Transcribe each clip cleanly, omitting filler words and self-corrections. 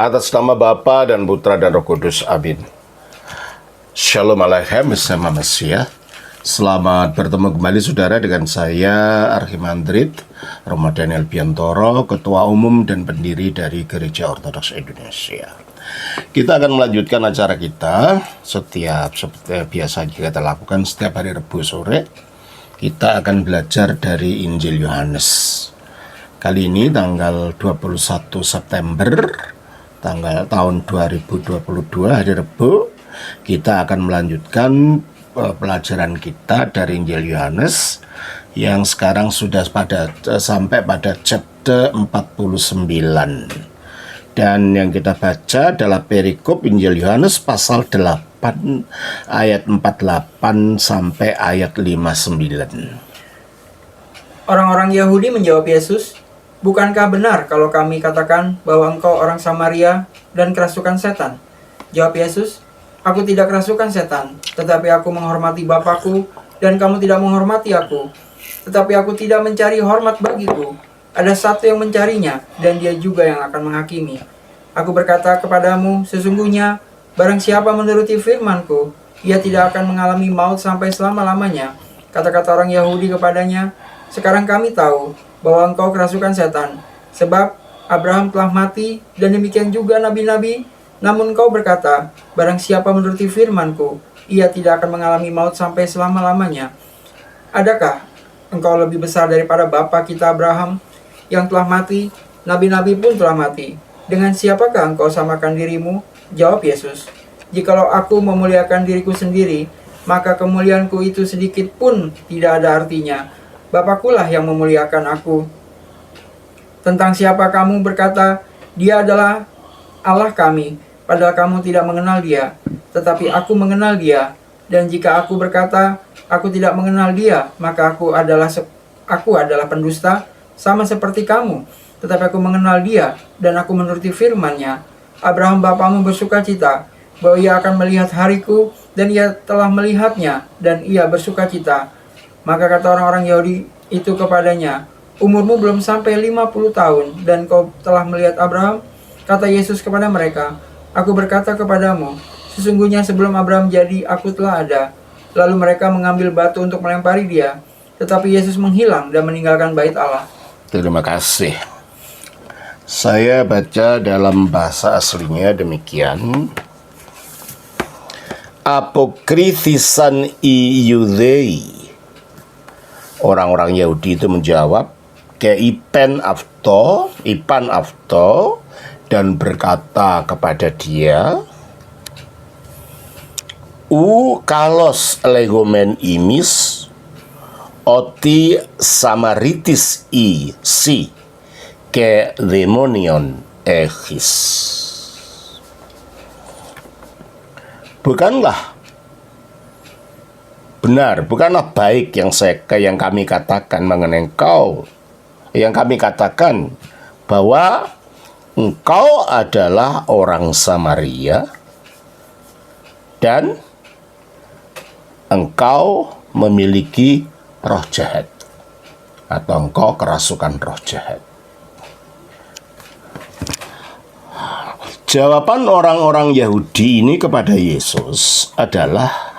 Atas nama Bapa dan Putra dan Roh Kudus, amin. Shalom Aleichem, bersama Mesia. Selamat bertemu kembali saudara dengan saya Archimandrit Romo Daniel Biantoro, Ketua Umum dan Pendiri dari Gereja Ortodoks Indonesia. Kita akan melanjutkan acara kita seperti biasa kita lakukan setiap hari Rabu sore. Kita akan belajar dari Injil Yohanes. Kali ini tanggal 21 September tahun 2022, hari Rabu, kita akan melanjutkan pelajaran kita dari Injil Yohanes yang sekarang sudah sampai pada chapter 49. Dan yang kita baca adalah perikop Injil Yohanes pasal 8 ayat 48 sampai ayat 59. Orang-orang Yahudi menjawab Yesus, "Bukankah benar kalau kami katakan bahwa engkau orang Samaria dan kerasukan setan?" Jawab Yesus, "Aku tidak kerasukan setan, tetapi aku menghormati Bapakku, dan kamu tidak menghormati aku. Tetapi aku tidak mencari hormat bagiku. Ada satu yang mencarinya, dan dia juga yang akan menghakimi. Aku berkata kepadamu, sesungguhnya, barang siapa menuruti firman-Ku, ia tidak akan mengalami maut sampai selama-lamanya." Kata-kata orang Yahudi kepadanya, "Sekarang kami tahu bahwa engkau kerasukan setan, sebab Abraham telah mati, dan demikian juga nabi-nabi. Namun engkau berkata, barang siapa menuruti firman-Ku, ia tidak akan mengalami maut sampai selama-lamanya. Adakah engkau lebih besar daripada bapa kita Abraham yang telah mati? Nabi-nabi pun telah mati. Dengan siapakah engkau samakan dirimu?" Jawab Yesus, "Jikalau aku memuliakan diriku sendiri, maka kemuliaanku itu sedikit pun tidak ada artinya. Bapakkulah yang memuliakan aku. Tentang siapa kamu berkata, dia adalah Allah kami, padahal kamu tidak mengenal dia. Tetapi aku mengenal dia. Dan jika aku berkata, aku tidak mengenal dia, maka aku adalah pendusta, sama seperti kamu. Tetapi aku mengenal dia, dan aku menuruti firman-Nya. Abraham bapamu bersukacita bahwa ia akan melihat hariku, dan ia telah melihatnya, dan ia bersukacita." Maka kata orang-orang Yahudi itu kepadanya, "Umurmu belum sampai 50 tahun, dan kau telah melihat Abraham?" Kata Yesus kepada mereka, "Aku berkata kepadamu, sesungguhnya sebelum Abraham jadi, aku telah ada." Lalu mereka mengambil batu untuk melempari dia, tetapi Yesus menghilang dan meninggalkan bait Allah. Terima kasih. Saya baca dalam bahasa aslinya demikian. Apokritisan Iudei. Orang-orang Yahudi itu menjawab ke Ipan Avto dan berkata kepada dia, kalos legomen imis oti samaritis si ke demonion echis. Bukanlah baik yang kami katakan mengenai engkau, yang kami katakan bahwa engkau adalah orang Samaria dan engkau memiliki roh jahat, atau engkau kerasukan roh jahat. Jawaban orang-orang Yahudi ini kepada Yesus adalah,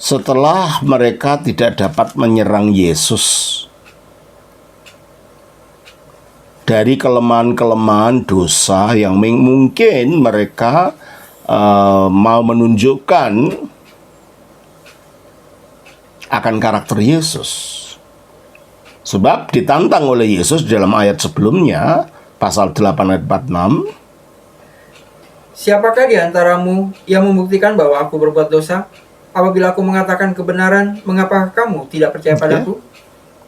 setelah mereka tidak dapat menyerang Yesus dari kelemahan-kelemahan dosa yang mungkin mereka mau menunjukkan akan karakter Yesus. Sebab ditantang oleh Yesus dalam ayat sebelumnya, pasal 8 ayat 46, "Siapakah di antaramu yang membuktikan bahwa aku berbuat dosa? Apabila aku mengatakan kebenaran, mengapa kamu tidak percaya padaku?"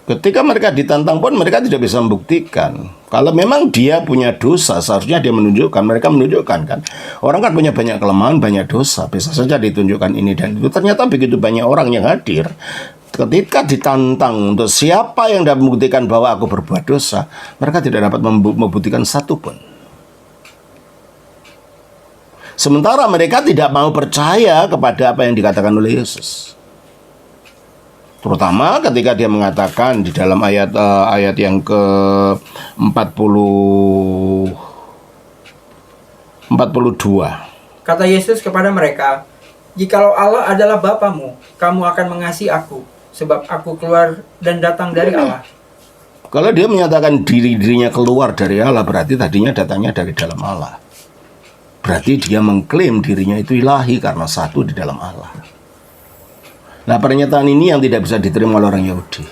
Ketika mereka ditantang pun mereka tidak bisa membuktikan. Kalau memang dia punya dosa, seharusnya dia menunjukkan. Mereka menunjukkan kan. Orang kan punya banyak kelemahan, banyak dosa. Bisa saja ditunjukkan ini dan itu. Ternyata begitu banyak orang yang hadir. Ketika ditantang untuk siapa yang dapat membuktikan bahwa aku berbuat dosa, mereka tidak dapat membuktikan satu pun. Sementara mereka tidak mau percaya kepada apa yang dikatakan oleh Yesus. Terutama ketika dia mengatakan di dalam ayat yang ke-40 42. Kata Yesus kepada mereka, "Jikalau Allah adalah Bapamu, kamu akan mengasihi aku, sebab aku keluar dan datang dari Allah." Kalau dia menyatakan dirinya keluar dari Allah, berarti tadinya datangnya dari dalam Allah. Berarti dia mengklaim dirinya itu ilahi karena satu di dalam Allah. Nah, pernyataan ini yang tidak bisa diterima oleh orang Yahudi.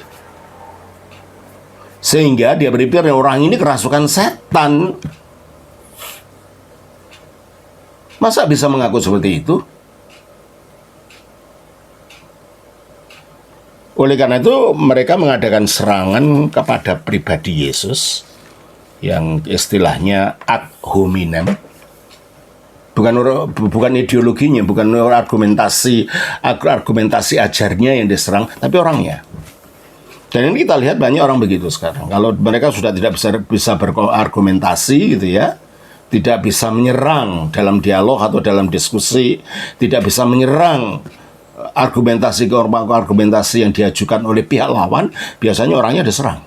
Sehingga dia berpikir orang ini kerasukan setan. Masa bisa mengaku seperti itu? Oleh karena itu mereka mengadakan serangan kepada pribadi Yesus yang istilahnya ad hominem. Bukan ideologinya, bukan argumentasi ajarnya yang diserang, tapi orangnya. Dan ini kita lihat banyak orang begitu sekarang. Kalau mereka sudah tidak bisa berargumentasi gitu ya, tidak bisa menyerang dalam dialog atau dalam diskusi, tidak bisa menyerang argumentasi yang diajukan oleh pihak lawan, biasanya orangnya diserang.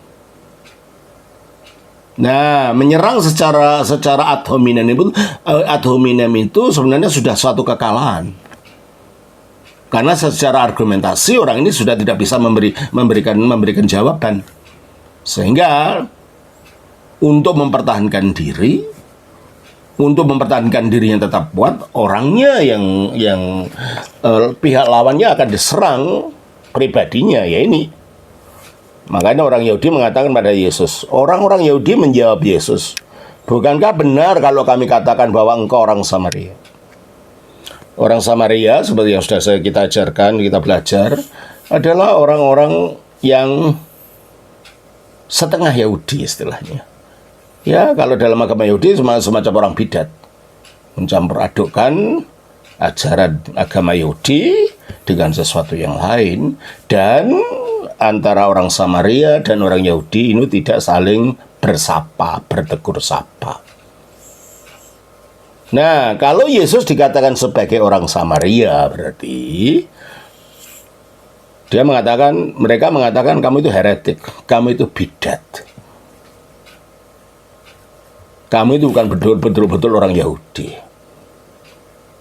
Nah, menyerang secara ad hominem itu sebenarnya sudah suatu kekalahan. Karena secara argumentasi orang ini sudah tidak bisa memberikan jawaban. Sehingga untuk mempertahankan dirinya tetap kuat, orangnya yang pihak lawannya akan diserang pribadinya, ya ini. Makanya orang Yahudi mengatakan pada Yesus, orang-orang Yahudi menjawab Yesus, "Bukankah benar kalau kami katakan bahwa engkau orang Samaria?" Orang Samaria, seperti yang sudah kita ajarkan, kita belajar, adalah orang-orang yang setengah Yahudi istilahnya. Ya, kalau dalam agama Yahudi semacam orang bidat, mencampur adukkan ajaran agama Yahudi dengan sesuatu yang lain, dan antara orang Samaria dan orang Yahudi ini tidak saling bersapa, bertegur sapa. Nah, kalau Yesus dikatakan sebagai orang Samaria, berarti mereka mengatakan kamu itu heretik, kamu itu bidat. Kamu itu bukan betul-betul orang Yahudi.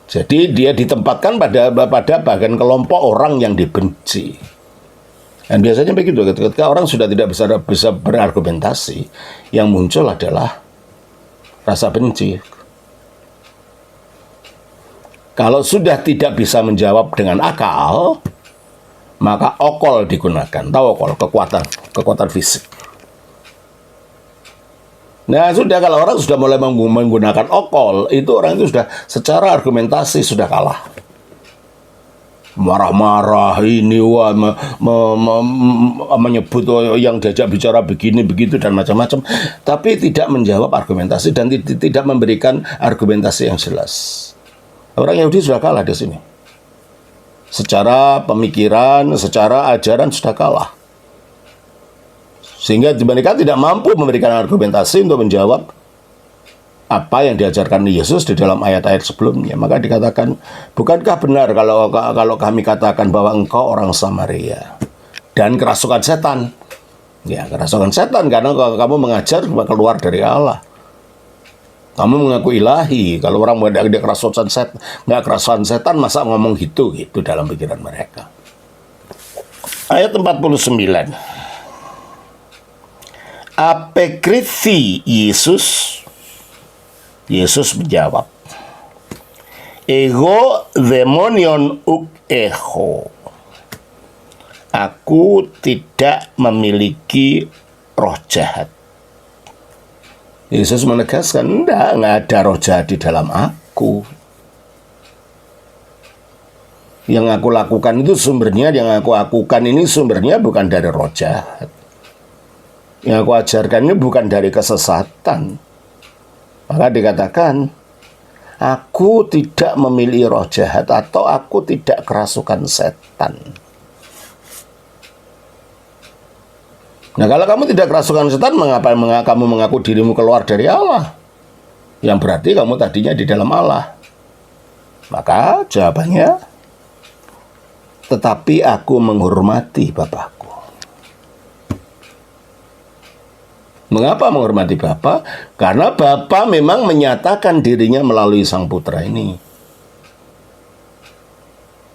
Jadi dia ditempatkan pada bagian kelompok orang yang dibenci. Dan biasanya begitu, ketika orang sudah tidak bisa berargumentasi, yang muncul adalah rasa benci. Kalau sudah tidak bisa menjawab dengan akal, maka okol digunakan. Tahu okol? Kekuatan fisik. Nah, sudah kalau orang sudah mulai menggunakan okol, itu orang itu sudah secara argumentasi sudah kalah. Marah-marah ini, menyebut yang diajak bicara begini begitu dan macam-macam, tapi tidak menjawab argumentasi dan tidak memberikan argumentasi yang jelas. Orang Yahudi sudah kalah di sini. Secara pemikiran, secara ajaran sudah kalah. Sehingga mereka tidak mampu memberikan argumentasi untuk menjawab apa yang diajarkan Yesus di dalam ayat-ayat sebelumnya. Maka dikatakan, bukankah benar kalau kami katakan bahwa engkau orang Samaria dan kerasukan setan? Ya, kerasukan setan karena kamu mengajar keluar dari Allah. Kamu mengaku ilahi. Kalau orang dia kerasukan setan, masa ngomong gitu dalam pikiran mereka. Ayat 49. Apekrithi Yesus menjawab, "Ego demonion uk echo." Aku tidak memiliki roh jahat. Yesus menegaskan, enggak ada roh jahat di dalam aku. Yang aku lakukan itu sumbernya, sumbernya bukan dari roh jahat. Yang aku ajarkan ini bukan dari kesesatan. Maka dikatakan, aku tidak memiliki roh jahat atau aku tidak kerasukan setan. Nah, kalau kamu tidak kerasukan setan, mengapa kamu mengaku dirimu keluar dari Allah? Yang berarti kamu tadinya di dalam Allah. Maka jawabannya, tetapi aku menghormati Bapakku. Mengapa menghormati Bapa? Karena Bapa memang menyatakan dirinya melalui Sang Putra ini.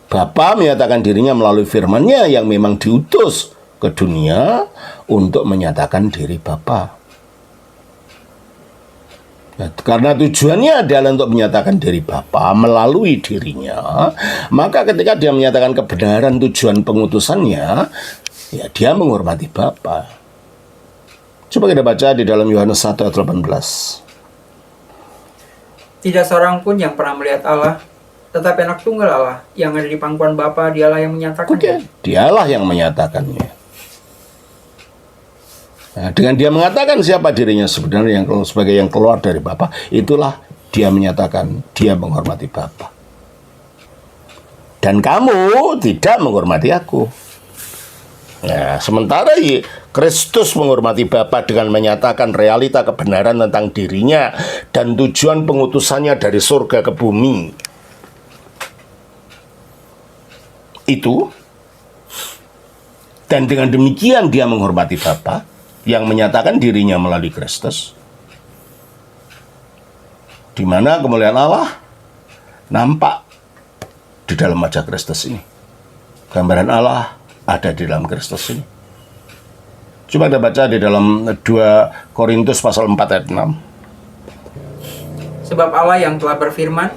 Bapa menyatakan dirinya melalui firman-Nya yang memang diutus ke dunia untuk menyatakan diri Bapa. Nah, karena tujuannya adalah untuk menyatakan diri Bapa melalui dirinya, maka ketika dia menyatakan kebenaran tujuan pengutusannya, ya dia menghormati Bapa. Coba kita baca di dalam Yohanes 1 ayat 18. Tidak seorang pun yang pernah melihat Allah, tetapi anak tunggal Allah yang ada di pangkuan Bapa, dialah yang menyatakannya. Dialah yang menyatakannya. Nah, dengan dia mengatakan siapa dirinya sebenarnya sebagai yang keluar dari Bapa, itulah dia menyatakan dia menghormati Bapa. Dan kamu tidak menghormati aku. Nah, sementara Kristus menghormati Bapa dengan menyatakan realita kebenaran tentang dirinya dan tujuan pengutusannya dari surga ke bumi. Itu. Dan dengan demikian dia menghormati Bapa yang menyatakan dirinya melalui Kristus. Di mana kemuliaan Allah nampak di dalam wajah Kristus ini. Gambaran Allah ada di dalam Kristus ini. Coba kita baca di dalam 2 Korintus pasal 4 ayat 6. Sebab Allah yang telah berfirman,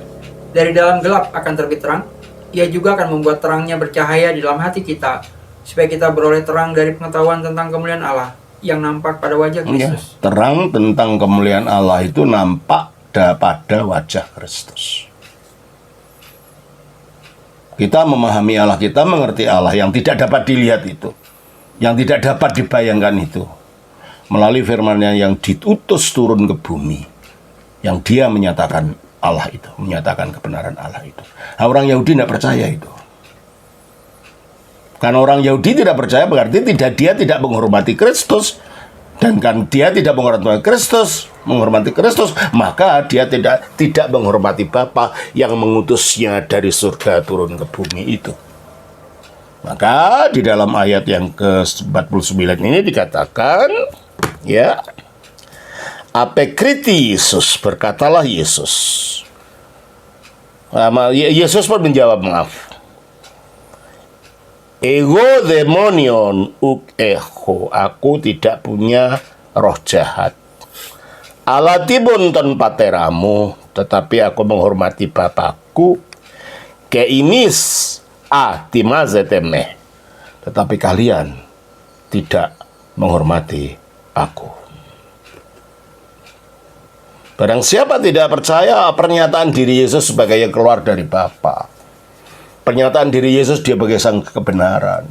dari dalam gelap akan terbit terang, Ia juga akan membuat terangnya bercahaya di dalam hati kita, supaya kita beroleh terang dari pengetahuan tentang kemuliaan Allah yang nampak pada wajah Kristus. Ya, terang tentang kemuliaan Allah itu nampak pada wajah Kristus. Kita memahami Allah, kita mengerti Allah yang tidak dapat dilihat itu, yang tidak dapat dibayangkan itu, melalui firman-Nya yang diutus turun ke bumi, yang dia menyatakan Allah itu, menyatakan kebenaran Allah itu. Nah, orang Yahudi tidak percaya itu. Karena orang Yahudi tidak percaya berarti dia tidak menghormati Kristus. Dan kan dia tidak menghormati Kristus, maka dia tidak menghormati Bapa yang mengutusnya dari surga turun ke bumi itu. Maka di dalam ayat yang ke-49 ini dikatakan, ya, apekriti Yesus, berkatalah Yesus. Yesus pun menjawab, maaf. Ego demonion uk echo, aku tidak punya roh jahat. Alatibun ton pateramu, tetapi aku menghormati Bapakku. Keimis timazeteme, tetapi kalian tidak menghormati aku. Barang siapa tidak percaya pernyataan diri Yesus sebagai yang keluar dari Bapa, pernyataan diri Yesus dia sebagai sang kebenaran,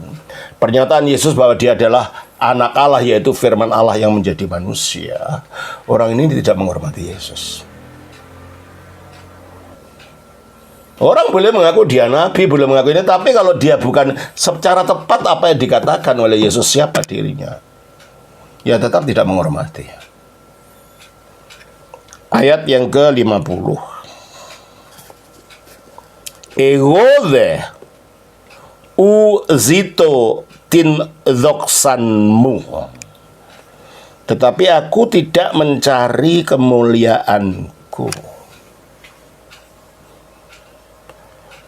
pernyataan Yesus bahwa dia adalah anak Allah, yaitu firman Allah yang menjadi manusia, orang ini tidak menghormati Yesus. Orang boleh mengaku dia nabi, boleh mengaku ini, tapi kalau dia bukan secara tepat apa yang dikatakan oleh Yesus siapa dirinya, ya tetap tidak menghormati. Ayat yang ke-50. Egode uzito tin doksanmu, tetapi aku tidak mencari kemuliaanku.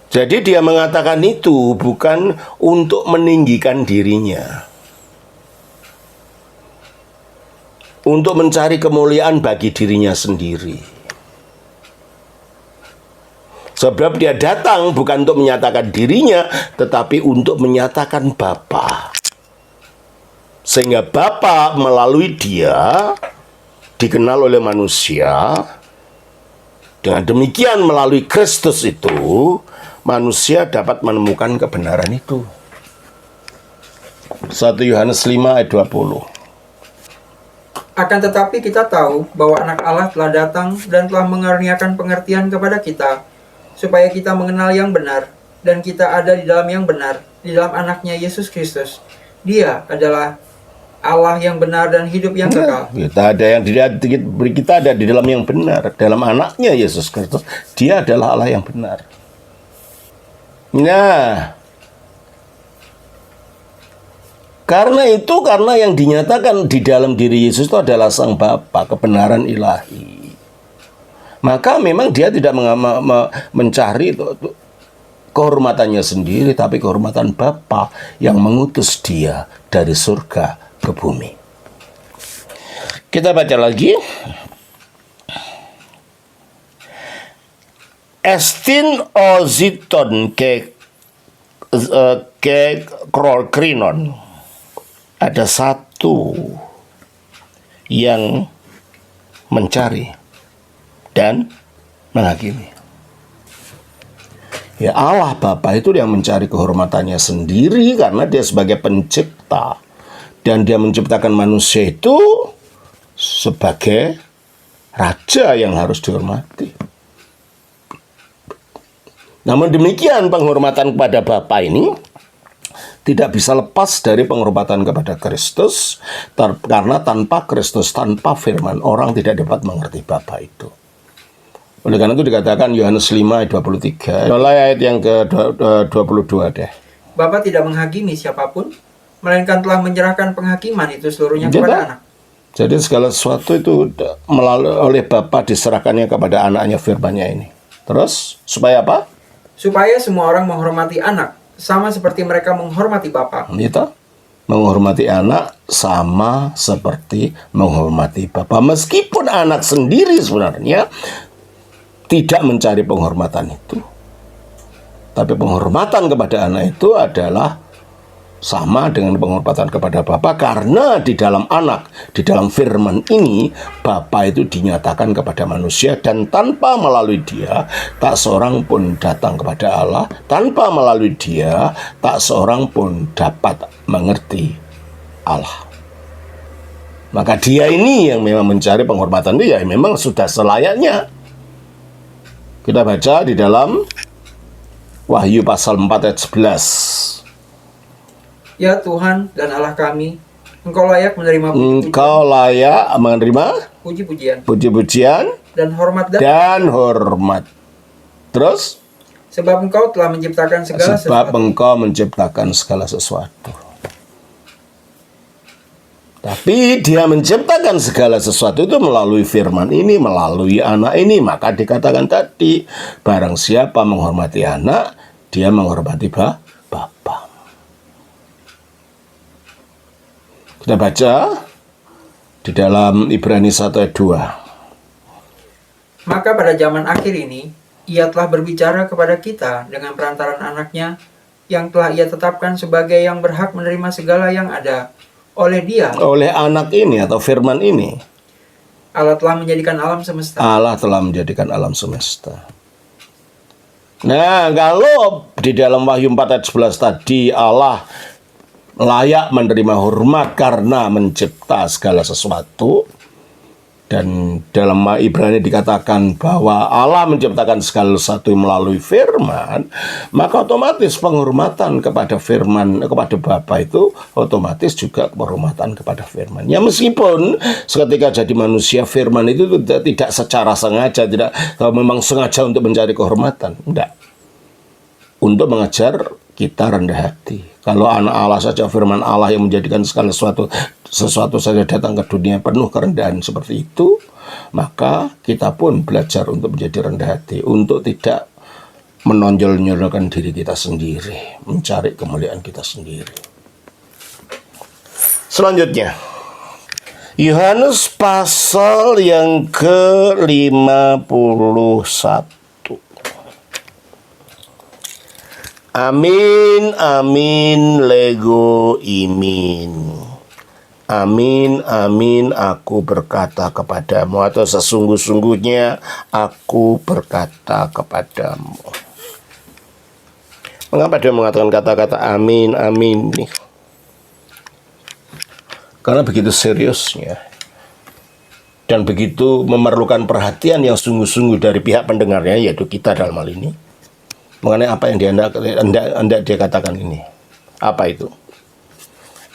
Jadi dia mengatakan itu bukan untuk meninggikan dirinya, untuk mencari kemuliaan bagi dirinya sendiri. Sebab dia datang bukan untuk menyatakan dirinya, tetapi untuk menyatakan Bapa. Sehingga Bapa melalui dia dikenal oleh manusia. Dengan demikian melalui Kristus itu, manusia dapat menemukan kebenaran itu. 1 Yohanes 5 ayat 20. Akan tetapi kita tahu bahwa anak Allah telah datang dan telah mengaruniakan pengertian kepada kita, supaya kita mengenal yang benar, dan kita ada di dalam yang benar, di dalam anaknya Yesus Kristus. Dia adalah Allah yang benar dan hidup yang kekal. Kita ada di dalam yang benar, dalam anaknya Yesus Kristus. Dia adalah Allah yang benar. Nah, Karena yang dinyatakan di dalam diri Yesus itu adalah Sang Bapa, kebenaran ilahi. Maka memang dia tidak mencari kehormatannya sendiri, tapi kehormatan Bapa yang mengutus dia dari surga ke bumi. Kita baca lagi. Estin oziton ke krinon. Ada satu yang mencari dan menghakimi. Ya, Allah Bapa itu yang mencari kehormatannya sendiri karena dia sebagai pencipta. Dan dia menciptakan manusia itu sebagai raja yang harus dihormati. Namun demikian penghormatan kepada Bapa ini tidak bisa lepas dari penghormatan kepada Kristus, karena tanpa Kristus, tanpa firman, orang tidak dapat mengerti Bapa itu. Oleh karena itu dikatakan Yohanes 5 ayat 23. Mulai ayat yang ke-22 deh. Bapa tidak menghakimi siapapun, melainkan telah menyerahkan penghakiman itu seluruhnya kepada anak. Jadi segala sesuatu itu oleh Bapa diserahkannya kepada anaknya, firman-Nya ini. Terus supaya apa? Supaya semua orang menghormati anak, sama seperti mereka menghormati Bapa. Gitu. Menghormati anak sama seperti menghormati Bapa. Meskipun anak sendiri sebenarnya tidak mencari penghormatan itu, tapi penghormatan kepada anak itu adalah sama dengan penghormatan kepada Bapa, karena di dalam anak, di dalam firman ini, Bapa itu dinyatakan kepada manusia, dan tanpa melalui dia, tak seorang pun datang kepada Allah. Tanpa melalui dia, tak seorang pun dapat mengerti Allah. Maka dia ini yang memang mencari penghormatan itu, ya memang sudah selayaknya. Kita baca di dalam Wahyu pasal 4 ayat 11. Ya Tuhan dan Allah kami, Engkau layak menerima puji-pujian. Engkau layak menerima puji-pujian dan hormat Terus? Sebab Engkau telah menciptakan segala sesuatu. Sebab Engkau menciptakan segala sesuatu. Tapi dia menciptakan segala sesuatu itu melalui firman ini, melalui anak ini. Maka dikatakan tadi, barang siapa menghormati anak, dia menghormati Bapa. Kita baca di dalam Ibrani 1 ayat 2. Maka pada zaman akhir ini, Ia telah berbicara kepada kita dengan perantaran anaknya, yang telah Ia tetapkan sebagai yang berhak menerima segala yang ada. Oleh Dia, oleh anak ini atau firman ini, Allah telah menjadikan alam semesta. Allah telah menjadikan alam semesta. Nah, kalau di dalam Wahyu 4 ayat 11 tadi, Allah layak menerima hormat karena mencipta segala sesuatu, dan dalam Ibrani dikatakan bahwa Allah menciptakan segala sesuatu melalui firman, maka otomatis penghormatan kepada firman, kepada Bapa itu otomatis juga penghormatan kepada firman. Ya, meskipun seketika jadi manusia, firman itu tidak secara sengaja, tidak memang sengaja untuk mencari kehormatan, enggak, untuk mengajar kita rendah hati. Kalau anak Allah saja, firman Allah yang menjadikan segala sesuatu saja datang ke dunia penuh kerendahan seperti itu, maka kita pun belajar untuk menjadi rendah hati, untuk tidak menonjol-nyolkan diri kita sendiri, mencari kemuliaan kita sendiri. Selanjutnya, Yohanes pasal yang ke-51. Amin, amin, lego imin. Amin, amin, aku berkata kepadamu, atau sesungguh-sungguhnya aku berkata kepadamu. Mengapa dia mengatakan kata-kata amin, amin ini? Karena begitu seriusnya dan begitu memerlukan perhatian yang sungguh-sungguh dari pihak pendengarnya, yaitu kita dalam hal ini, mengenai apa yang hendak dia katakan ini. Apa itu?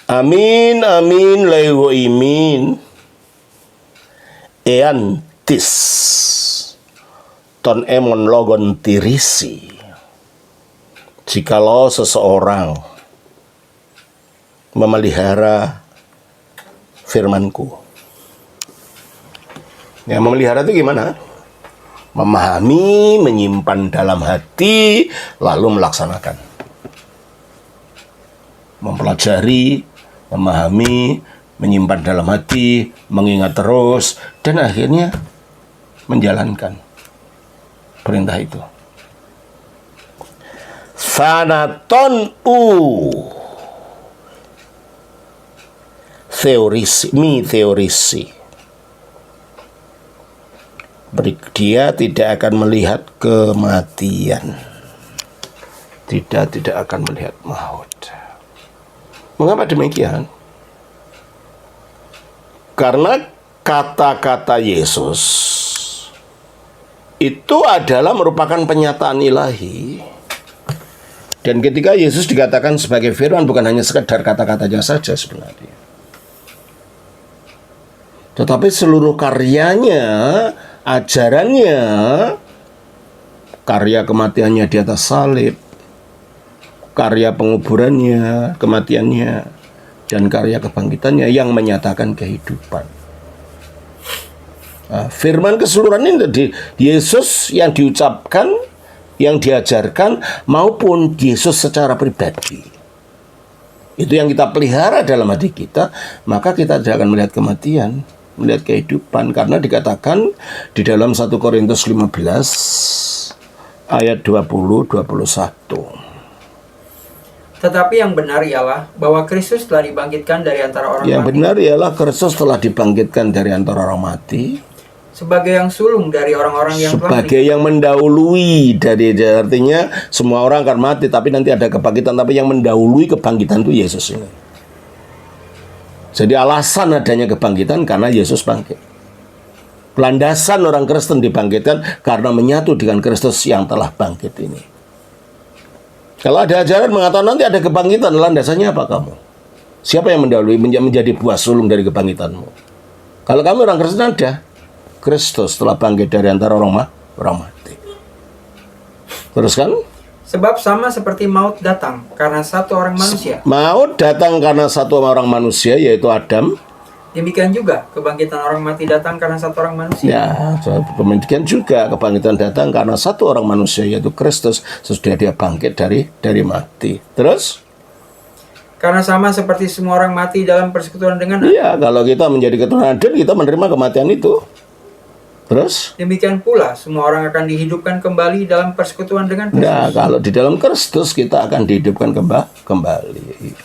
Amin, amin, lego imin, eantis, ton emon logon tirisi. Jikalau seseorang memelihara firman-Ku. Ya, memelihara itu gimana? Memahami, menyimpan dalam hati, lalu melaksanakan. Mempelajari, memahami, menyimpan dalam hati, mengingat terus, dan akhirnya menjalankan perintah itu. Thanaton teorisi. Dia tidak akan melihat kematian. Tidak akan melihat maut. Mengapa demikian? Karena kata-kata Yesus itu adalah merupakan penyataan ilahi. Dan ketika Yesus dikatakan sebagai firman, bukan hanya sekedar kata-katanya saja sebenarnya, tetapi seluruh karyanya, ajarannya, karya kematiannya di atas salib, karya penguburannya, kematiannya, dan karya kebangkitannya yang menyatakan kehidupan. Nah, firman keseluruhan ini tadi Yesus yang diucapkan, yang diajarkan, maupun Yesus secara pribadi. Itu yang kita pelihara dalam hati kita, maka kita tidak akan melihat kematian, melihat kehidupan. Karena dikatakan di dalam 1 Korintus 15 ayat 20-21. Tetapi yang benar ialah bahwa Kristus telah dibangkitkan dari antara orang mati. Yang benar ialah Kristus telah dibangkitkan dari antara orang mati. Sebagai yang sulung dari orang-orang yang telah sebagai yang mendahului dari, artinya semua orang akan mati, tapi nanti ada kebangkitan. Tapi yang mendahului kebangkitan itu Yesus ini. Jadi alasan adanya kebangkitan karena Yesus bangkit. Landasan orang Kristen dibangkitkan karena menyatu dengan Kristus yang telah bangkit ini. Kalau ada ajaran mengatakan nanti ada kebangkitan, landasannya apa kamu? Siapa yang mendahului menjadi buah sulung dari kebangkitanmu? Kalau kamu orang Kristen, ada Kristus telah bangkit dari antara orang mati. Terus kan? Sebab sama seperti maut datang karena satu orang manusia. Maut datang karena satu orang manusia, yaitu Adam. Demikian juga kebangkitan orang mati datang karena satu orang manusia. Ya, demikian juga kebangkitan datang karena satu orang manusia, yaitu Kristus. Sesudah dia bangkit dari mati. Terus? Karena sama seperti semua orang mati dalam persekutuan dengan Adam. Iya, kalau kita menjadi keturunan Adam, kita menerima kematian itu. Terus? Demikian pula semua orang akan dihidupkan kembali dalam persekutuan dengan Kristus. Nah, kalau di dalam Kristus kita akan dihidupkan kembali.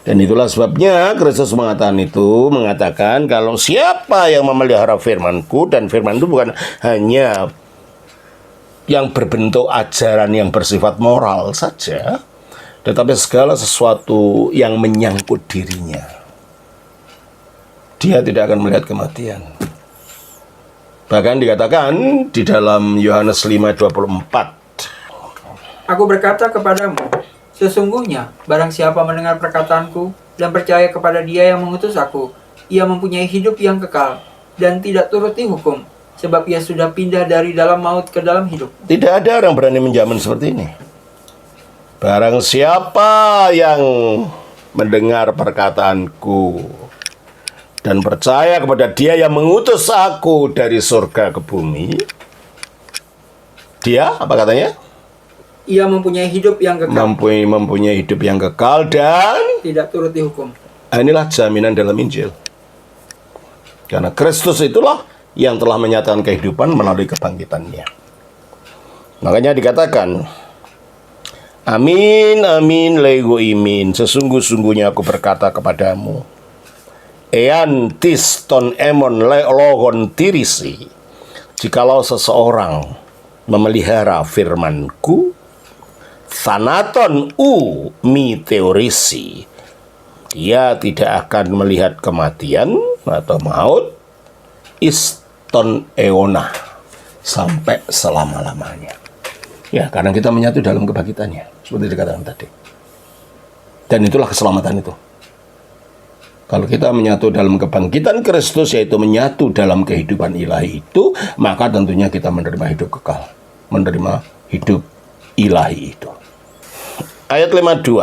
Dan itulah sebabnya Kristus mengatakan kalau siapa yang memelihara firman-Ku, dan firman itu bukan hanya yang berbentuk ajaran yang bersifat moral saja, tetapi segala sesuatu yang menyangkut dirinya. Dia tidak akan melihat kematian. Bahkan dikatakan di dalam Yohanes 5:24. Aku berkata kepadamu, sesungguhnya barang siapa mendengar perkataanku dan percaya kepada Dia yang mengutus aku, ia mempunyai hidup yang kekal dan tidak turut dihukum, sebab ia sudah pindah dari dalam maut ke dalam hidup. Tidak ada orang berani menjamin seperti ini. Barang siapa yang mendengar perkataanku dan percaya kepada Dia yang mengutus aku dari surga ke bumi, dia, apa katanya? Ia mempunyai hidup yang kekal. Mempunyai hidup yang kekal dan tidak turut dihukum. Inilah jaminan dalam Injil. Karena Kristus itulah yang telah menyatakan kehidupan melalui kebangkitannya. Makanya dikatakan, amin, amin, lego imin, sesungguh-sungguhnya aku berkata kepadamu, ean tiston emon logon tirisi, jikalau seseorang memelihara firman-Ku, thanaton mi teorisi, dia tidak akan melihat kematian atau maut, iston eona, sampai selama-lamanya. Ya, karena kita menyatu dalam kebangkitannya, seperti dikatakan tadi. Dan itulah keselamatan itu. Kalau kita menyatu dalam kebangkitan Kristus, yaitu menyatu dalam kehidupan ilahi itu, maka tentunya kita menerima hidup kekal, menerima hidup ilahi itu. Ayat 52.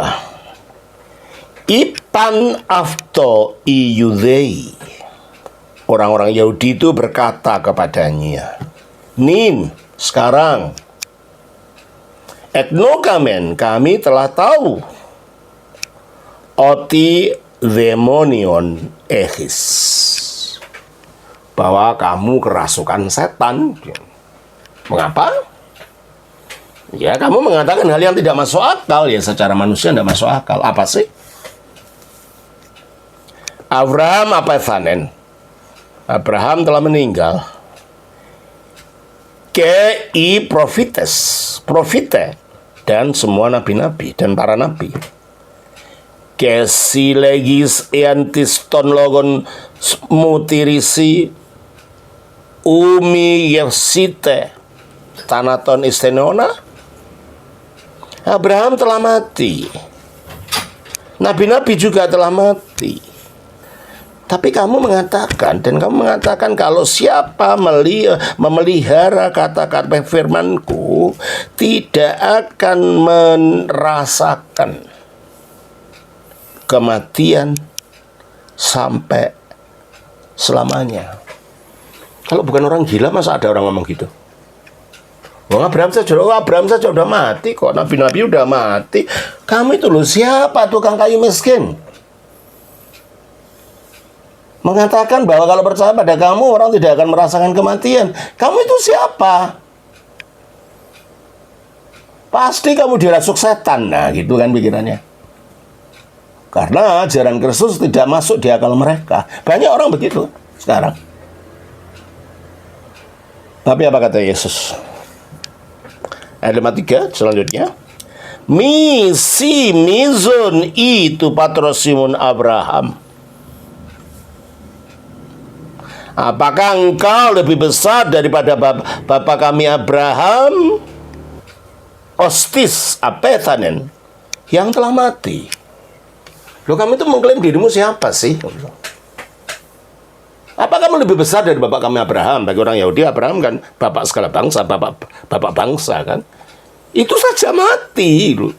Ipan afto iudei. Orang-orang Yahudi itu berkata kepadanya, Nin, sekarang etnokamen, kami telah tahu, oti demonion echis, bahwa kamu kerasukan setan. Mengapa? Ya, kamu mengatakan hal yang tidak masuk akal. Ya, secara manusia tidak masuk akal. Apa sih? Abraham apa Evanen? Abraham telah meninggal. Kei profite, dan semua nabi-nabi dan para nabi. Kesi legis eantiston logon mutirisi umi yefsite tanaton istenona. Abraham telah mati. Nabi-nabi juga telah mati. Tapi kamu mengatakan, kalau siapa memelihara kata-kata firmanku tidak akan merasakan kematian sampai selamanya. Kalau bukan orang gila, masa ada orang ngomong gitu? Abraham saja udah mati kok, nabi-nabi udah mati. Kamu itu loh siapa, tukang kayu miskin? Mengatakan bahwa kalau percaya pada kamu, orang tidak akan merasakan kematian. Kamu itu siapa? Pasti kamu dirasuk setan. Nah, gitu kan pikirannya. Karena ajaran Kristus tidak masuk di akal mereka. Banyak orang begitu sekarang. Tapi apa kata Yesus? Ayat 53 selanjutnya. Misi mizon itu patrosimun Abraham. Apakah engkau lebih besar daripada bapa kami Abraham? Ostis apethanen, yang telah mati. Loh, kamu itu mengklaim dirimu siapa sih? Apa kamu lebih besar dari bapak kami Abraham? Bagi orang Yahudi, Abraham kan bapak segala bangsa, bapak bangsa kan. Itu saja mati. Loh.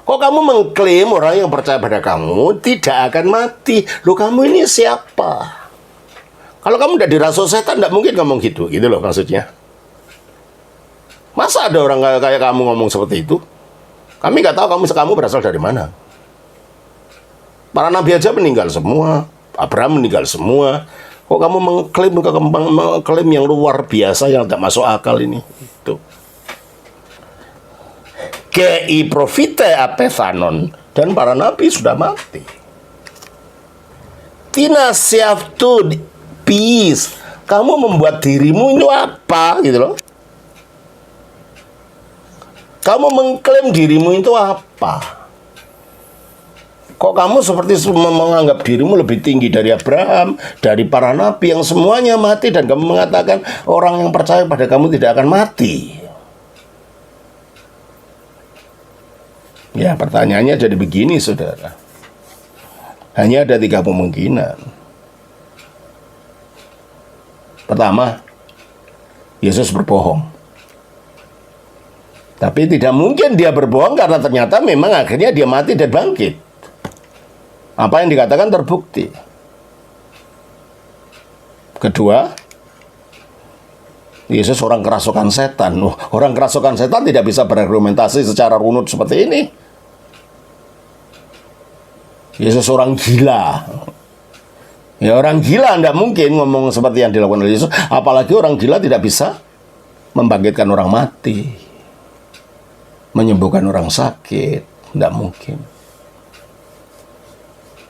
Kok kamu mengklaim orang yang percaya pada kamu tidak akan mati? Loh, kamu ini siapa? Kalau kamu udah dirasuk setan, tidak mungkin ngomong gitu loh maksudnya. Masa ada orang kayak kamu ngomong seperti itu? Kami nggak tahu kamu berasal dari mana. Para nabi aja meninggal semua, Abraham meninggal semua. Kok kamu mengklaim yang luar biasa yang tidak masuk akal ini? Itu. Kei profite apethanon, dan para nabi sudah mati. Tina siaftud peace. Kamu membuat dirimu itu apa gitu loh. Kamu mengklaim dirimu itu apa? Kok kamu seperti menganggap dirimu lebih tinggi dari Abraham, dari para nabi yang semuanya mati, dan kamu mengatakan orang yang percaya pada kamu tidak akan mati? Ya, pertanyaannya jadi begini, saudara. Hanya ada 3 kemungkinan. Pertama, Yesus berbohong. Tapi tidak mungkin dia berbohong karena ternyata memang akhirnya dia mati dan bangkit. Apa yang dikatakan terbukti. Kedua, Yesus orang kerasukan setan. Orang kerasukan setan tidak bisa berargumentasi secara runut seperti ini. Yesus orang gila. Ya, orang gila tidak mungkin ngomong seperti yang dilakukan oleh Yesus. Apalagi orang gila tidak bisa membangkitkan orang mati, menyembuhkan orang sakit. Tidak mungkin.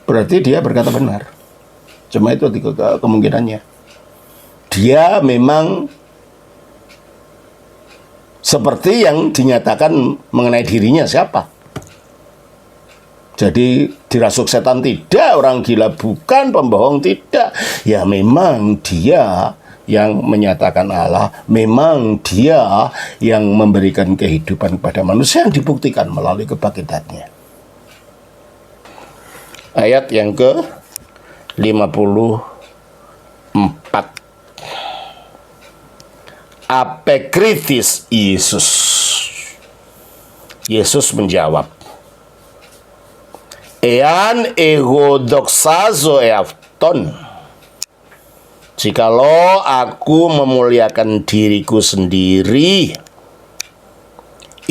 Berarti dia berkata benar. Cuma itu 3 kemungkinannya. Dia memang seperti yang dinyatakan mengenai dirinya siapa. Jadi dirasuk setan tidak, orang gila bukan, pembohong tidak. Ya memang dia yang menyatakan Allah, memang dia yang memberikan kehidupan kepada manusia yang dibuktikan melalui kebangkitannya. Ayat yang ke-54. Apekritis Yesus. Yesus menjawab, Ean ego doxazo eafton. Jikalau aku memuliakan diriku sendiri,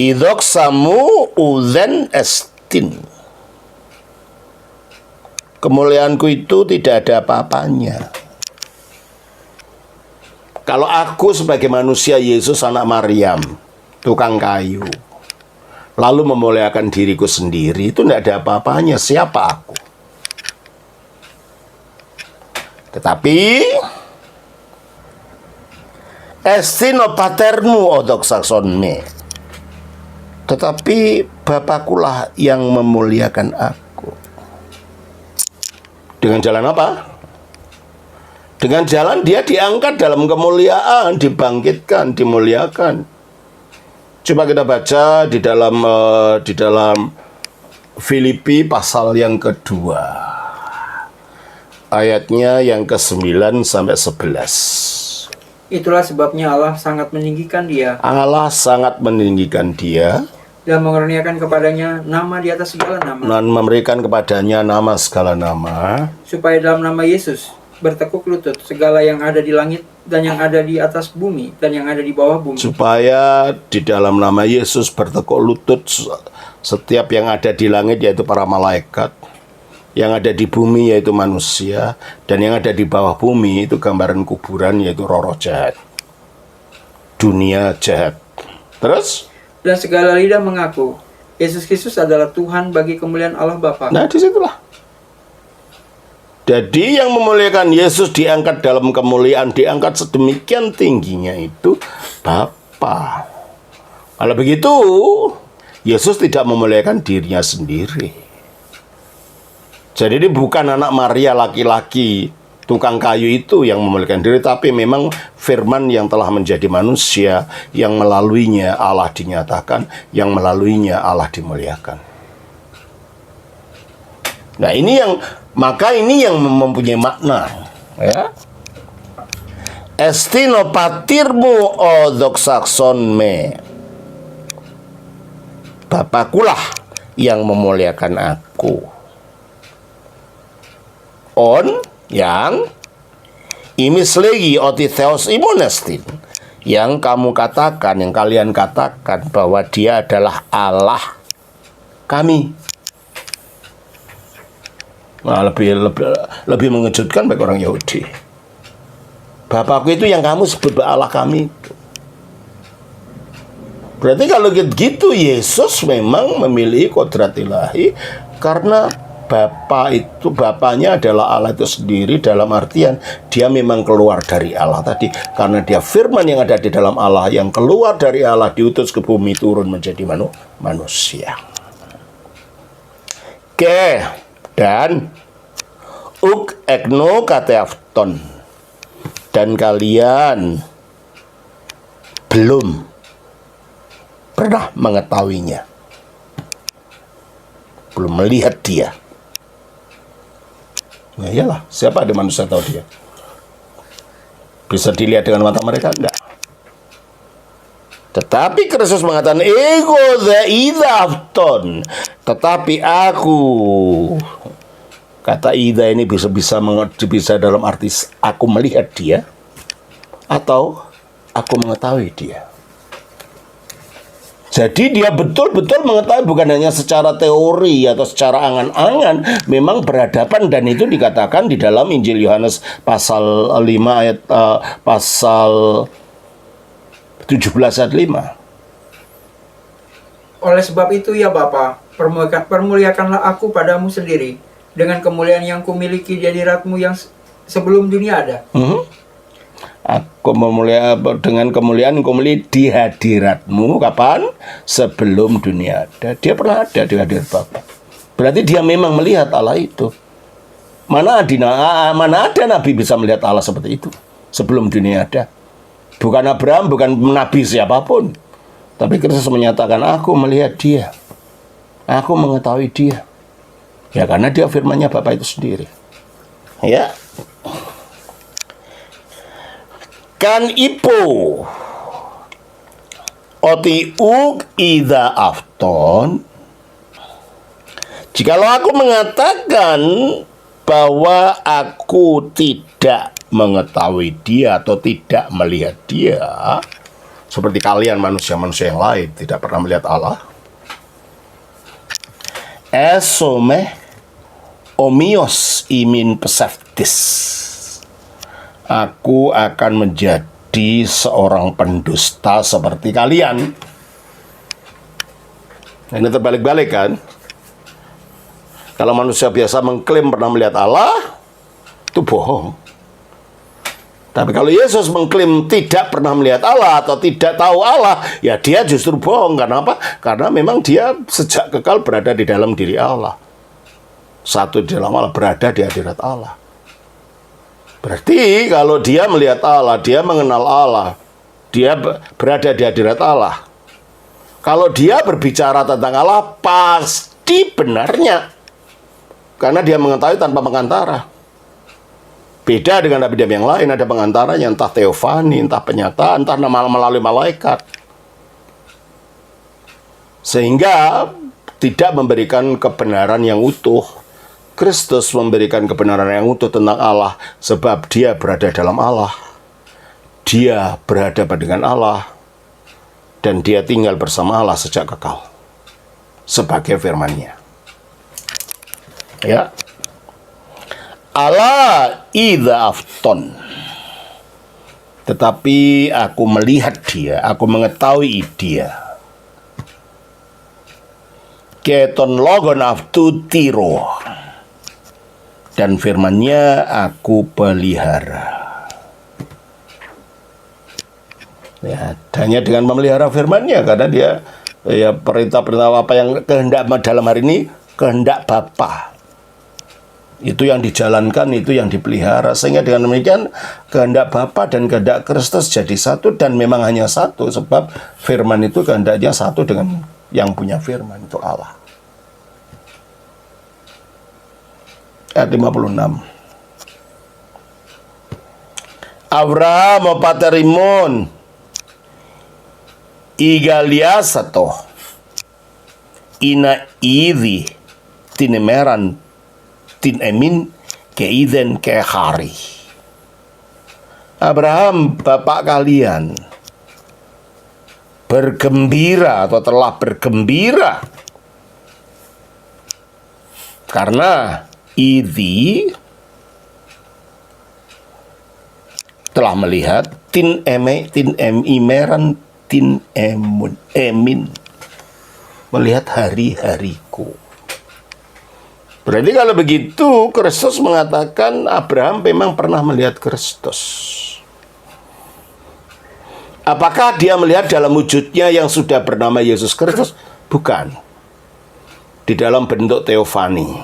idoksamu uzen estin. Kemuliaanku itu tidak ada apa-apanya. Kalau aku sebagai manusia, Yesus anak Maryam, tukang kayu, lalu memuliakan diriku sendiri, itu tidak ada apa-apanya. Siapa aku? Tetapi estino patermu odok saksonme. Tetapi Bapakkulah yang memuliakan aku. Dengan jalan apa? Dengan jalan dia diangkat dalam kemuliaan, dibangkitkan, dimuliakan. Coba kita baca di dalam Filipi pasal yang kedua. Ayatnya yang ke-9 sampai 11. Itulah sebabnya Allah sangat meninggikan dia Allah sangat meninggikan dia dan mengaruniakan kepadanya nama di atas segala nama, dan memberikan kepadanya nama segala nama, supaya dalam nama Yesus bertekuk lutut segala yang ada di langit dan yang ada di atas bumi dan yang ada di bawah bumi. supaya di dalam nama Yesus bertekuk lutut setiap yang ada di langit, yaitu para malaikat, yang ada di bumi, yaitu manusia, dan yang ada di bawah bumi, itu gambaran kuburan, yaitu roh-roh jahat, dunia jahat. Terus? Dan segala lidah mengaku Yesus Kristus adalah Tuhan bagi kemuliaan Allah Bapa. Nah, disitulah. Jadi yang memuliakan Yesus diangkat dalam kemuliaan, diangkat sedemikian tingginya itu Bapa. Kalau begitu, Yesus tidak memuliakan dirinya sendiri. Jadi ini bukan anak Maria laki-laki tukang kayu itu yang memuliakan diri, tapi memang firman yang telah menjadi manusia, yang melaluinya Allah dinyatakan, yang melaluinya Allah dimuliakan. Nah, ini yang mempunyai makna, ya. Estino patirmu odoksakson me. Bapakkulah yang memuliakan aku. On yang imis lagi otitheos imonestin, yang kamu katakan, yang kalian katakan bahwa dia adalah Allah kami. Nah, lebih mengejutkan bagi orang Yahudi. Bapakku itu yang kamu sebut Allah kami. Berarti kalau gitu Yesus memang memiliki kodrat ilahi, karena Bapaknya adalah Allah itu sendiri, dalam artian dia memang keluar dari Allah tadi. Karena dia firman yang ada di dalam Allah, yang keluar dari Allah, diutus ke bumi, turun menjadi manusia. Oke. Dan uk ekno kateafton. Dan kalian belum pernah mengetahuinya, belum melihat dia. Ya iyalah, siapa ada manusia tahu dia? Bisa dilihat dengan mata mereka? Enggak. Tetapi Kristus mengatakan ego zaidafton. Tetapi aku, kata ida ini bisa dalam arti aku melihat dia atau aku mengetahui dia. Jadi dia betul-betul mengetahui, bukan hanya secara teori atau secara angan-angan, memang berhadapan. Dan itu dikatakan di dalam Injil Yohanes pasal 5 ayat pasal 17 ayat 5. Oleh sebab itu ya Bapa, permuliakanlah aku padamu sendiri dengan kemuliaan yang kumiliki di hadiratmu yang sebelum dunia ada. Aku dengan kemuliaan di hadiratmu. Kapan? Sebelum dunia ada. Dia pernah ada di hadirat Bapa. Berarti dia memang melihat Allah itu. Mana ada nabi bisa melihat Allah seperti itu sebelum dunia ada? Bukan Abraham, bukan nabi siapapun. Tapi Kristus menyatakan, aku melihat dia, aku mengetahui dia. Ya karena dia firmannya Bapa itu sendiri. Ya. Kan ipo oti uk ida afton. Jikalau aku mengatakan bahwa aku tidak mengetahui dia atau tidak melihat dia, seperti kalian manusia-manusia yang lain tidak pernah melihat Allah, esome omios imin peseftis, aku akan menjadi seorang pendusta seperti kalian. Ini terbalik-balik kan? Kalau manusia biasa mengklaim pernah melihat Allah, itu bohong. Tapi kalau Yesus mengklaim tidak pernah melihat Allah atau tidak tahu Allah, ya dia justru bohong. Karena apa? Karena memang dia sejak kekal berada di dalam diri Allah. Satu di dalam Allah, berada di hadirat Allah. Berarti kalau dia melihat Allah, dia mengenal Allah, dia berada di hadirat Allah. Kalau dia berbicara tentang Allah, pasti benarnya. Karena dia mengetahui tanpa pengantara. Beda dengan nabi-nabi yang lain, ada pengantaranya, entah teofani, entah penyataan, entah melalui malaikat. Sehingga tidak memberikan kebenaran yang utuh. Kristus memberikan kebenaran yang utuh tentang Allah, sebab dia berada dalam Allah. Dia berhadapan dengan Allah. Dan dia tinggal bersama Allah sejak kekal. Sebagai firman-Nya. Ya, Allah idza afton, tetapi aku melihat dia, aku mengetahui dia. Keton logon aftu tiro, dan firman-Nya aku pelihara. Ya, hanya dengan memelihara firman-Nya, karena dia ya perintah-perintah apa yang kehendak dalam hari ini, kehendak Bapa. Itu yang dijalankan, itu yang dipelihara. Sehingga dengan demikian kehendak Bapa dan kehendak Kristus jadi satu, dan memang hanya satu. Sebab firman itu kehendaknya satu dengan yang punya firman, itu Allah. Ayat 56. Abraham paterimon igaliasato ina idhi tinemeran tin emin keiden ke hari. Abraham bapak kalian bergembira atau telah bergembira karena idhi telah melihat tin emimeran tin emin melihat hari-hariku. Berarti kalau begitu, Kristus mengatakan Abraham memang pernah melihat Kristus. Apakah dia melihat dalam wujudnya yang sudah bernama Yesus Kristus? Bukan. Di dalam bentuk teofani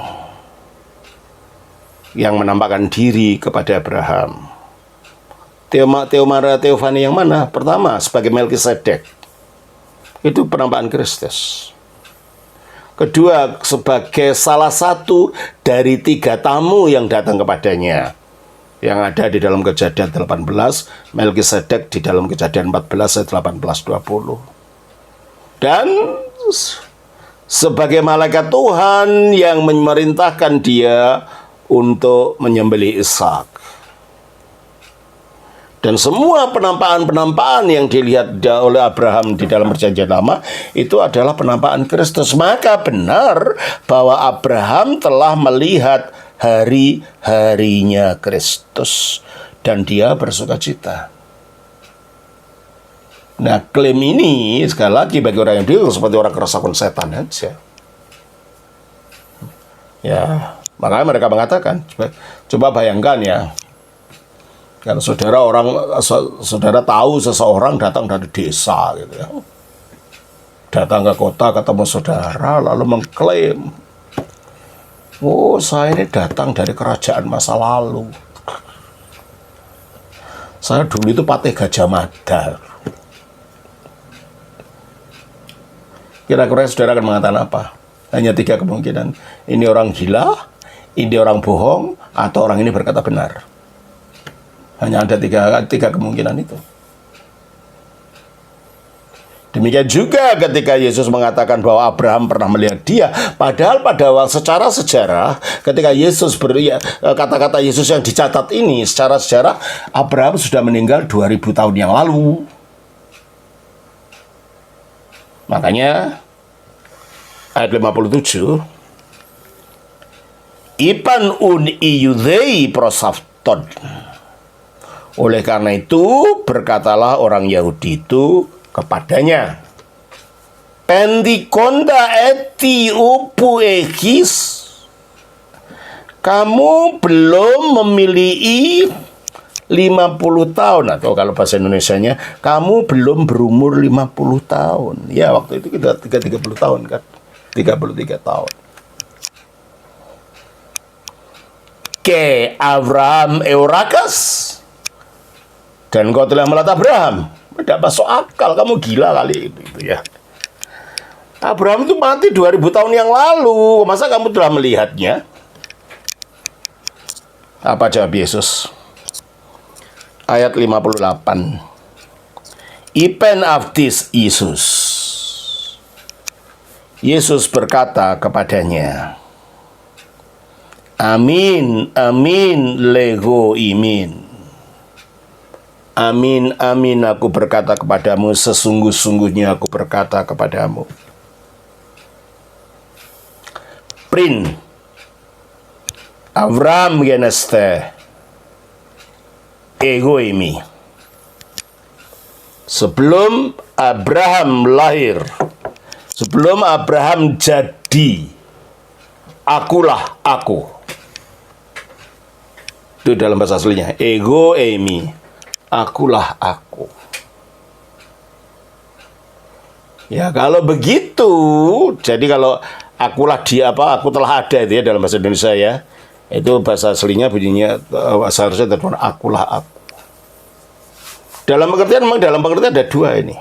yang menampakkan diri kepada Abraham. Teofani yang mana? Pertama, sebagai Melkisedek. Itu penampakan Kristus. Kedua, sebagai salah satu dari 3 tamu yang datang kepadanya. Yang ada di dalam Kejadian 18, Melkisedek di dalam Kejadian 14 ayat 18-20. Dan sebagai malaikat Tuhan yang memerintahkan dia untuk menyembelih Ishak. Dan semua penampakan-penampakan yang dilihat oleh Abraham di dalam Perjanjian Lama itu adalah penampakan Kristus. Maka benar bahwa Abraham telah melihat hari-harinya Kristus dan dia bersukacita. Nah, klaim ini sekali lagi bagi orang yang dulu seperti orang kerasukan setan aja. Ya, makanya mereka mengatakan, coba bayangkan ya. Kalau saudara tahu seseorang datang dari desa gitu ya. Datang ke kota ketemu saudara lalu mengklaim, "Oh, saya ini datang dari kerajaan masa lalu. Saya dulu itu Patih Gajah Mada." Kira-kira saudara akan mengatakan apa? Hanya 3 kemungkinan. Ini orang gila, ini orang bohong, atau orang ini berkata benar. Hanya ada tiga kemungkinan itu. Demikian juga ketika Yesus mengatakan bahwa Abraham pernah melihat dia. Padahal pada secara sejarah, ketika Yesus kata-kata Yesus yang dicatat ini, secara sejarah Abraham sudah meninggal 2000 tahun yang lalu. Makanya ayat 57, Ipan un iudei prosafton. Oleh karena itu, berkatalah orang Yahudi itu kepadanya, Pendikonda eti upu egis, kamu belum memiliki 50 tahun, atau kalau bahasa Indonesianya, kamu belum berumur 50 tahun. Ya, waktu itu kita 30 tahun kan, 33 tahun. Ke Abraham Eurakas, dan kau telah melihat Abraham. Tidak masuk akal, kamu gila kali itu ya. Abraham itu mati 2000 tahun yang lalu. Masa kamu telah melihatnya? Apa jawab Yesus? Ayat 58. Ipen aftis Yesus. Yesus berkata kepadanya, Amin, amin, lego imin. Amin, amin, aku berkata kepadamu, sesungguh-sungguhnya aku berkata kepadamu. Prin, Avram geneste, ego imi. Sebelum Abraham lahir, sebelum Abraham jadi, akulah aku. Itu dalam bahasa aslinya, ego emi. Akulah aku. Ya, kalau begitu, jadi kalau akulah dia apa, aku telah ada itu ya dalam bahasa Indonesia ya. Itu bahasa aslinya bunyinya seharusnya terjemahan akulah aku. Dalam pengertian ada dua ini.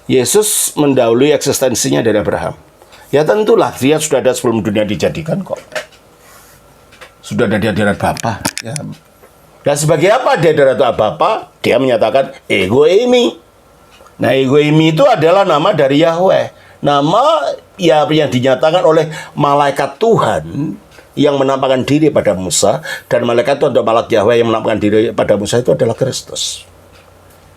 Yesus mendahului eksistensinya dari Abraham. Ya tentulah dia sudah ada sebelum dunia dijadikan kok. Sudah ada di hadirat Bapa, ya. Dan sebagai apa dia dari Bapa? Dia menyatakan ego emi. Nah, ego emi itu adalah nama dari Yahweh. Nama ya yang dinyatakan oleh malaikat Tuhan yang menampakkan diri pada Musa, dan malaikat itu atau malaikat Yahweh yang menampakkan diri pada Musa itu adalah Kristus.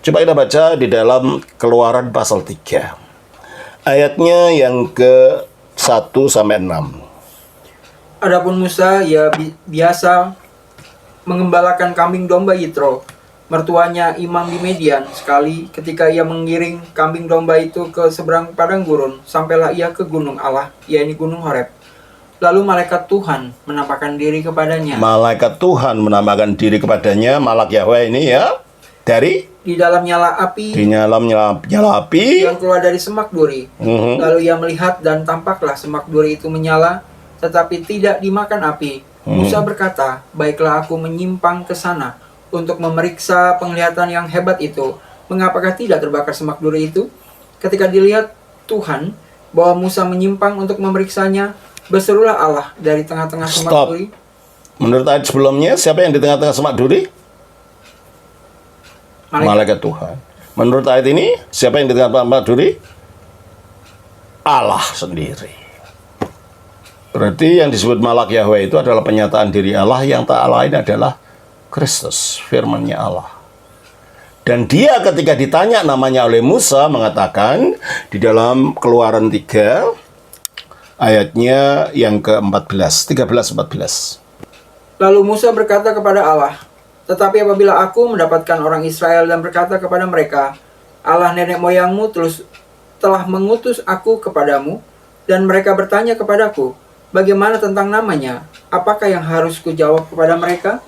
Coba kita baca di dalam Keluaran pasal 3. Ayatnya yang ke 1 sampai 6. Adapun Musa ia biasa mengembalakan kambing domba Yitro, mertuanya imam di Median. Sekali ketika ia mengiring kambing domba itu ke seberang padang gurun, sampailah ia ke gunung Allah, yaitu gunung Horeb. Lalu malaikat Tuhan menampakkan diri kepadanya. Malaikat Tuhan menampakkan diri kepadanya, malaikat Yahweh ini ya, dari di dalam nyala api, nyala api yang keluar dari semak duri. Lalu ia melihat dan tampaklah semak duri itu menyala, tetapi tidak dimakan api. Musa berkata, baiklah aku menyimpang ke sana untuk memeriksa penglihatan yang hebat itu. Mengapakah tidak terbakar semak duri itu? Ketika dilihat Tuhan bahwa Musa menyimpang untuk memeriksanya, berserulah Allah dari tengah-tengah semak duri. Menurut ayat sebelumnya, siapa yang di tengah-tengah semak duri? Malaikat Tuhan. Menurut ayat ini, siapa yang di tengah-tengah semak duri? Allah sendiri. Berarti yang disebut malak Yahweh itu adalah penyataan diri Allah, yang tak lain adalah Kristus, firman-Nya Allah. Dan dia ketika ditanya namanya oleh Musa mengatakan di dalam Keluaran 3 ayatnya yang ke-14, 13-14. Lalu Musa berkata kepada Allah, tetapi apabila aku mendapatkan orang Israel dan berkata kepada mereka, Allah nenek moyangmu telah mengutus aku kepadamu, dan mereka bertanya kepadaku, bagaimana tentang namanya? Apakah yang harus kujawab kepada mereka?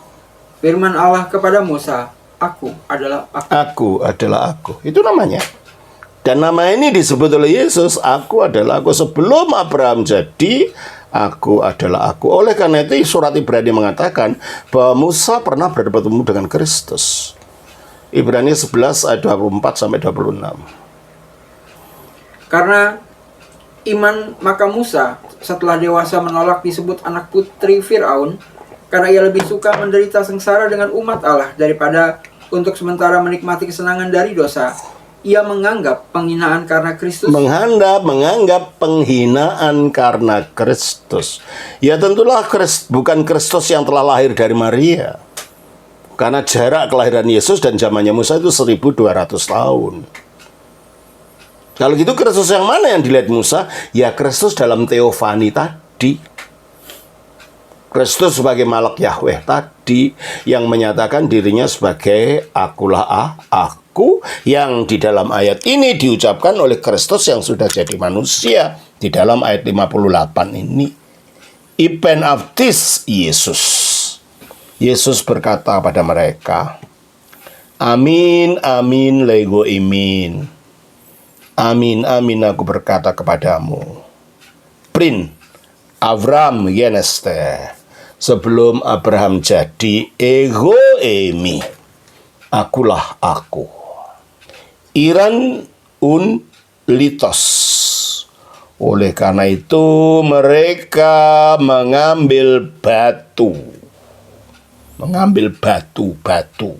Firman Allah kepada Musa, Aku adalah aku. Aku adalah aku. Itu namanya. Dan nama ini disebut oleh Yesus, aku adalah aku. Sebelum Abraham jadi, aku adalah aku. Oleh karena itu surat Ibrani mengatakan bahwa Musa pernah bertemu dengan Kristus. Ibrani 11 ayat 24 sampai 26. Karena iman maka Musa setelah dewasa menolak disebut anak putri Fir'aun, karena ia lebih suka menderita sengsara dengan umat Allah daripada untuk sementara menikmati kesenangan dari dosa. ia menganggap penghinaan karena Kristus. Menganggap penghinaan karena Kristus. Ya tentulah bukan Kristus yang telah lahir dari Maria. Karena jarak kelahiran Yesus dan zamannya Musa itu 1200 tahun. Kalau gitu Kristus yang mana yang dilihat Musa? Ya Kristus dalam teofani tadi. Kristus sebagai malak Yahweh tadi yang menyatakan dirinya sebagai akulah aku, yang di dalam ayat ini diucapkan oleh Kristus yang sudah jadi manusia di dalam ayat 58 ini. Ipen aptis Yesus. Yesus berkata pada mereka, amin, amin, lego imin. Amin, amin, aku berkata kepadamu. Prin, Avram yeneste. Sebelum Abraham jadi, ego emi. Akulah aku. Iran un litos. Oleh karena itu mereka mengambil batu. Batu.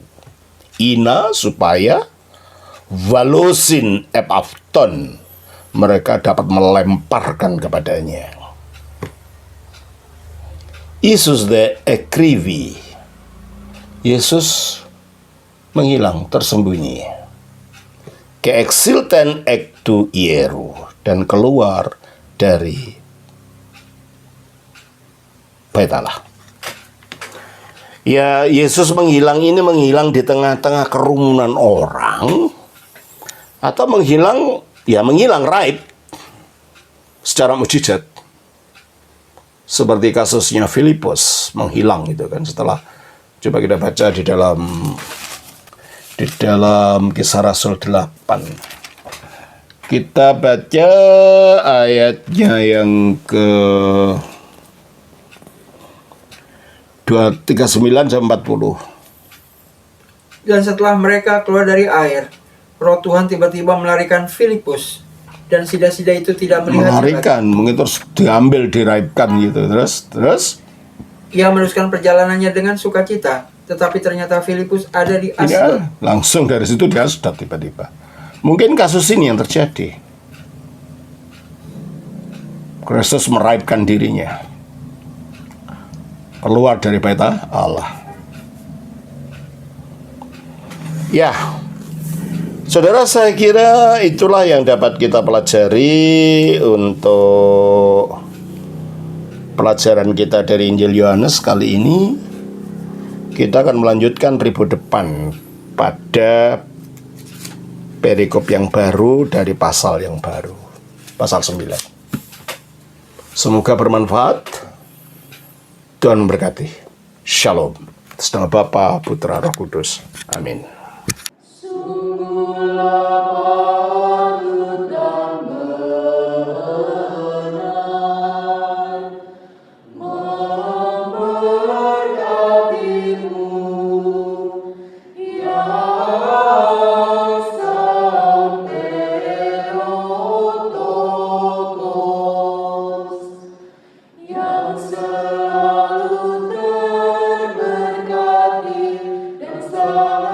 Ina supaya valosin epafton. Mereka dapat melemparkan kepadanya. Yesus de ekrivi. Yesus menghilang, tersembunyi. Keeksilten ektu ieru. Dan keluar dari Bait Allah. Ya, Yesus menghilang ini menghilang di tengah-tengah kerumunan orang. Atau menghilang raib. Secara mujizat. Seperti kasusnya Filipus menghilang gitu kan, setelah coba kita baca di dalam Kisah Rasul 8. Kita baca ayatnya yang ke 39 sampai 40. Dan setelah mereka keluar dari air, Roh Tuhan tiba-tiba melarikan Filipus. Dan sida-sida itu tidak melihat. Melarikan, mungkin terus diambil, diraibkan gitu. Terus ia meneruskan perjalanannya dengan sukacita. Tetapi ternyata Filipus ada di Asdod. Ya, langsung dari situ dia Asdod tiba-tiba. Mungkin kasus ini yang terjadi. Kristus meraibkan dirinya. Keluar dari Bait Allah. Ya, saudara, saya kira itulah yang dapat kita pelajari untuk pelajaran kita dari Injil Yohanes kali ini. Kita akan melanjutkan ribu depan pada perikop yang baru dari pasal yang baru, pasal 9. Semoga bermanfaat. Tuhan memberkati. Shalom. Atas nama Bapa, Putra, Roh Kudus. Amin. Selalu terberkati dan selalu